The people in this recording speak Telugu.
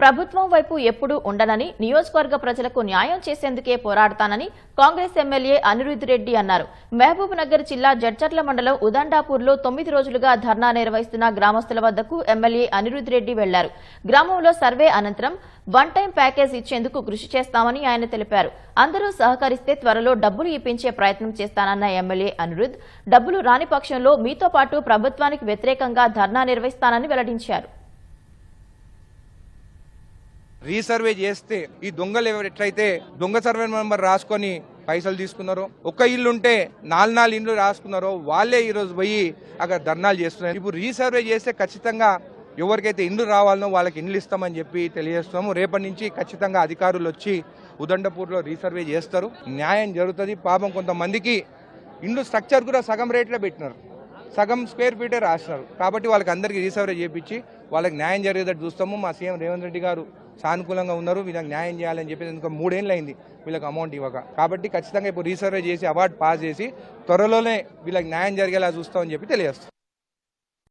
ప్రభుత్వం వైపు ఎప్పుడూ ఉండనని, నియోజకవర్గ ప్రజలకు న్యాయం చేసేందుకే పోరాడతానని కాంగ్రెస్ ఎమ్మెల్యే అనిరుద్ రెడ్డి అన్నారు. మహబూబ్ నగర్ జిల్లా జడ్చర్ల మండలం ఉదండాపూర్లో 9 రోజులుగా ధర్నా నిర్వహిస్తున్న గ్రామస్తుల వద్దకు ఎమ్మెల్యే అనిరుద్ రెడ్డి వెళ్లారు. గ్రామంలో సర్వే అనంతరం వన్ టైం ప్యాకేజ్ ఇచ్చేందుకు కృషి చేస్తామని ఆయన తెలిపారు. అందరూ సహకరిస్తే త్వరలో డబ్బులు ఇప్పించే ప్రయత్నం చేస్తానన్న ఎమ్మెల్యే అనిరుద్, డబ్బులు రాని పక్షంలో మీతో పాటు ప్రభుత్వానికి వ్యతిరేకంగా ధర్నా నిర్వహిస్తానని వెల్లడించారు. రీసర్వే చేస్తే ఈ దొంగలు ఎట్లయితే దొంగ సర్వే నెంబర్ రాసుకొని పైసలు తీసుకున్నారో, ఒక్క ఇల్లు ఉంటే 4 ఇండ్లు రాసుకున్నారో వాళ్ళే ఈ రోజు పోయి అక్కడ ధర్నాలు చేస్తున్నారు. ఇప్పుడు రీసర్వే చేస్తే ఖచ్చితంగా ఎవరికైతే ఇండ్లు రావాలనో వాళ్ళకి ఇండ్లు ఇస్తామని చెప్పి తెలియజేస్తున్నాము. రేపటి నుంచి ఖచ్చితంగా అధికారులు వచ్చి ఉదండపూర్లో రీసర్వే చేస్తారు, న్యాయం జరుగుతుంది. పాపం కొంతమందికి ఇండ్లు స్ట్రక్చర్ కూడా సగం రేట్లో పెట్టినారు, సగం స్క్వేర్ ఫీటే రాసినారు. కాబట్టి వాళ్ళకి అందరికీ రీసర్వే చేయించి వాళ్ళకి న్యాయం జరిగేటట్టు చూస్తాము. మా సీఎం రేవంత్ రెడ్డి గారు సానుకూలంగా ఉన్నారు. వీళ్ళకి న్యాయం చేయాలని చెప్పి ఇంకా 3 ఏళ్ళు అయింది వీళ్ళకి అమౌంట్ ఇవ్వక. కాబట్టి ఖచ్చితంగా ఇప్పుడు రీసర్వే చేసి అవార్డు పాస్ చేసి త్వరలోనే వీళ్ళకి న్యాయం జరిగేలా చూస్తామని చెప్పి తెలియజేస్తాం.